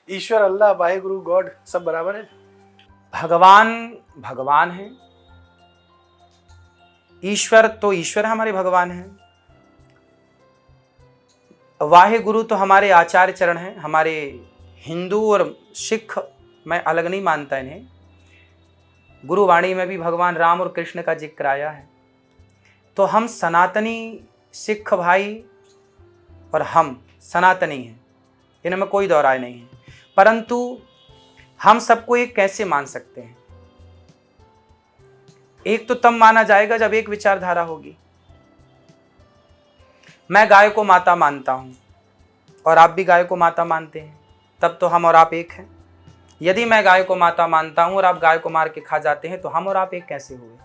ईश्वर, अल्लाह, Waheguru, God सब बराबर है? भगवान भगवान है, ईश्वर तो ईश्वर हमारे भगवान हैं, वाहेगुरु तो हमारे आचार्य चरण हैं। हमारे हिंदू और सिख मैं अलग नहीं मानता इन्हें। गुरुवाणी में भी भगवान राम और कृष्ण का जिक्र आया है। तो हम सनातनी सिख भाई और हम सनातनी हैं, इनमें कोई दो राय नहीं है। परंतु हम सबको एक कैसे मान सकते हैं? एक तो तब माना जाएगा जब एक विचारधारा होगी। मैं गाय को माता मानता हूं और आप भी गाय को माता मानते हैं, तब तो हम और आप एक हैं। यदि मैं गाय को माता मानता हूं और आप गाय को मार के खा जाते हैं तो हम और आप एक कैसे हुए?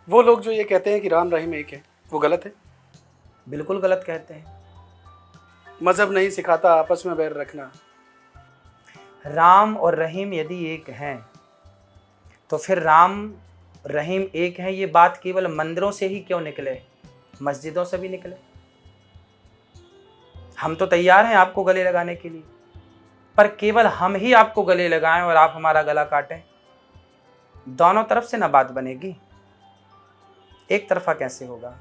वो लोग जो ये कहते हैं कि राम रहीम एक है, वो गलत है? बिल्कुल गलत कहते हैं। मजहब नहीं सिखाता आपस में बैर रखना। राम और रहीम यदि एक हैं तो फिर राम रहीम एक है, ये बात केवल मंदिरों से ही क्यों निकले? मस्जिदों से भी निकले। हम तो तैयार हैं आपको गले लगाने के लिए, पर केवल हम ही आपको गले लगाएं और आप हमारा गला काटें, दोनों तरफ से ना बात बनेगी, एक तरफा कैसे होगा?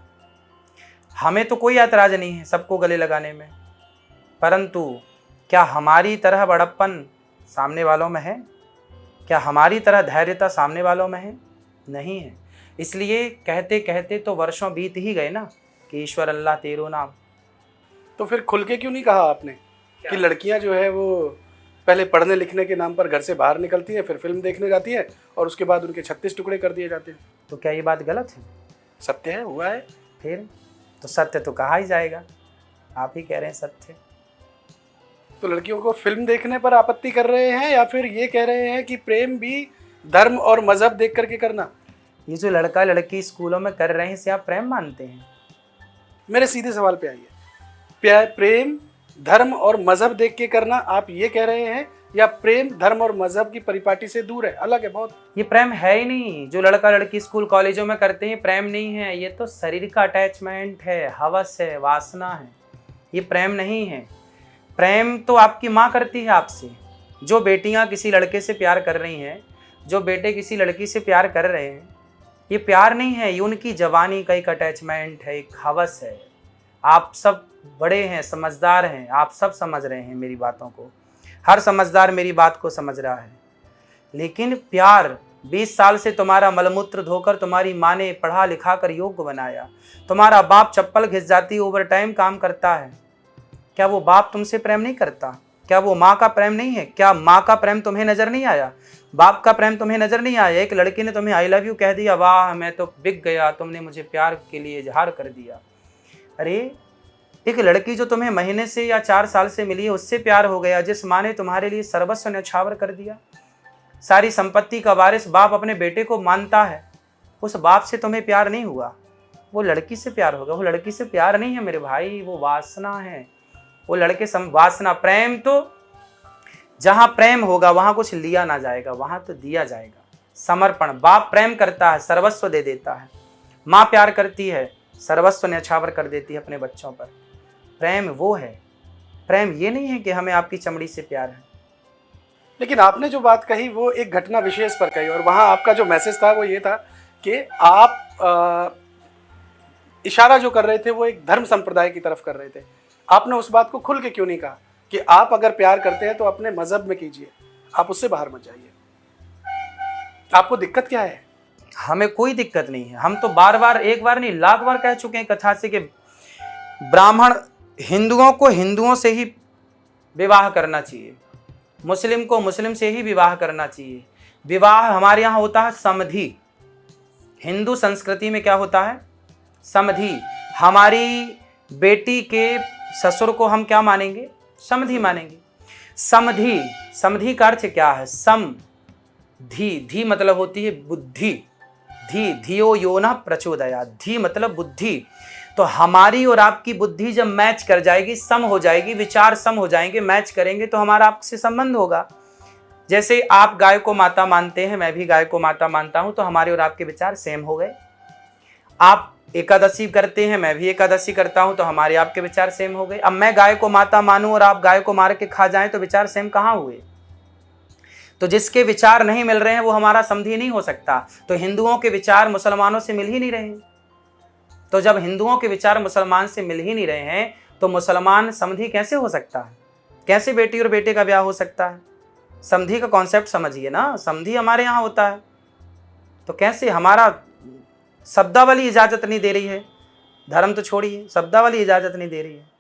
हमें तो कोई ऐतराज नहीं है सबको गले लगाने में, परंतु क्या हमारी तरह बड़प्पन सामने वालों में है? क्या हमारी तरह धैर्यता सामने वालों में है? नहीं है। इसलिए कहते कहते तो वर्षों बीत ही गए ना कि ईश्वर अल्लाह तेरो नाम। तो फिर खुल के क्यों नहीं कहा आपने कि लड़कियां जो है वो पहले पढ़ने लिखने के नाम पर घर से बाहर निकलती हैं, फिर फिल्म देखने जाती हैं और उसके बाद उनके 36 टुकड़े कर दिए जाते हैं? तो क्या ये बात गलत है? सत्य है, हुआ है। फिर तो सत्य तो कहा ही जाएगा। आप ही कह रहे हैं सत्य। तो लड़कियों को फिल्म देखने पर आपत्ति कर रहे हैं या फिर ये कह रहे हैं कि प्रेम भी धर्म और मजहब देख करके करना? ये जो लड़का लड़की स्कूलों में कर रहे हैं इसे आप प्रेम मानते हैं? मेरे सीधे सवाल पे आइए। प्रेम धर्म और मजहब देख के करना आप ये कह रहे हैं, या प्रेम धर्म और मजहब की परिपाटी से दूर है, अलग है बहुत? ये प्रेम है ही नहीं। जो लड़का लड़की स्कूल कॉलेजों में करते हैं प्रेम नहीं है, ये तो शरीर का अटैचमेंट है, हवस है, वासना है, ये प्रेम नहीं है। प्रेम तो आपकी माँ करती है आपसे। जो बेटियाँ किसी लड़के से प्यार कर रही हैं, जो बेटे किसी लड़की से प्यार कर रहे हैं, ये प्यार नहीं है, ये उनकी जवानी का एक अटैचमेंट है, एक हवस है। आप सब बड़े हैं, समझदार हैं, आप सब समझ रहे हैं मेरी बातों को, हर समझदार मेरी बात को समझ रहा है। लेकिन प्यार 20 साल से तुम्हारा मलमूत्र धोकर तुम्हारी माँ ने पढ़ा लिखा कर योग्य बनाया, तुम्हारा बाप चप्पल घिस जाती ओवर टाइम काम करता है, क्या वो बाप तुमसे प्रेम नहीं करता? क्या वो माँ का प्रेम नहीं है? क्या माँ का प्रेम तुम्हें नजर नहीं आया? बाप का प्रेम तुम्हें नजर नहीं आया? एक लड़की ने तुम्हें आई लव यू कह दिया, वाह मैं तो बिक गया, तुमने मुझे प्यार के लिए इजहार कर दिया। अरे एक लड़की जो तुम्हें महीने से या 4 साल से मिली है उससे प्यार हो गया, जिस माँ ने तुम्हारे लिए सर्वस्व न्यौछावर कर दिया, सारी संपत्ति का वारिस बाप अपने बेटे को मानता है, उस बाप से तुम्हें प्यार नहीं हुआ, वो लड़की से प्यार होगा। वो लड़की से प्यार नहीं है मेरे भाई, वो वासना है। वो लड़के वासना। प्रेम तो जहां प्रेम होगा वहां कुछ लिया ना जाएगा, वहां तो दिया जाएगा। समर्पण। बाप प्रेम करता है, सर्वस्व दे देता है। माँ प्यार करती है, सर्वस्व न्यौछावर कर देती है अपने बच्चों पर। प्रेम वो है। प्रेम ये नहीं है कि हमें आपकी चमड़ी से प्यार है। लेकिन आपने जो बात कही वो एक घटना विशेष पर कही, और वहां आपका जो मैसेज था वो ये था कि आप इशारा जो कर रहे थे वो एक धर्म संप्रदाय की तरफ कर रहे थे। आपने उस बात को खुल के क्यों नहीं कहा कि आप अगर प्यार करते हैं तो अपने मजहब में कीजिए, आप उससे बाहर मत जाइए? आपको दिक्कत क्या है? हमें कोई दिक्कत नहीं है। हम तो बार बार, एक बार नहीं लाख बार कह चुके हैं कथा से कि ब्राह्मण हिंदुओं को हिंदुओं से ही विवाह करना चाहिए, मुस्लिम को मुस्लिम से ही विवाह करना चाहिए। विवाह हमारे यहाँ होता है समधि। हिंदू संस्कृति में क्या होता है? समधि। हमारी बेटी के ससुर को हम क्या मानेंगे? समधि मानेंगे। समधि। समधि का अर्थ क्या है? सम धी। धी मतलब होती है बुद्धि। धी धियो यो न प्रचोदयात्। धी मतलब बुद्धि। तो हमारी और आपकी बुद्धि जब मैच कर जाएगी, सम हो जाएगी, विचार सम हो जाएंगे, मैच करेंगे तो हमारा आपसे संबंध होगा। जैसे आप गाय को माता मानते हैं, मैं भी गाय को माता मानता हूं, तो हमारे और आपके विचार सेम हो गए। आप एकादशी करते हैं, मैं भी एकादशी करता हूं, तो हमारे आपके विचार सेम हो गए। अब मैं गाय को माता मानूं और आप गाय को मार के खा जाएं तो विचार सेम कहां हुए? तो जिसके विचार नहीं मिल रहे हैं वो हमारा समधी नहीं हो सकता। तो हिंदुओं के विचार मुसलमानों से मिल ही नहीं रहे हैं। तो जब हिंदुओं के विचार मुसलमान से मिल ही नहीं रहे हैं तो मुसलमान समधी कैसे हो सकता है? कैसे बेटी और बेटे का ब्याह हो सकता है? समधी का कॉन्सेप्ट समझिए ना, समधी हमारे यहाँ होता है। तो कैसे? हमारा शब्दावली इजाजत नहीं दे रही है, धर्म तो छोड़िए, शब्दावली इजाजत नहीं दे रही है।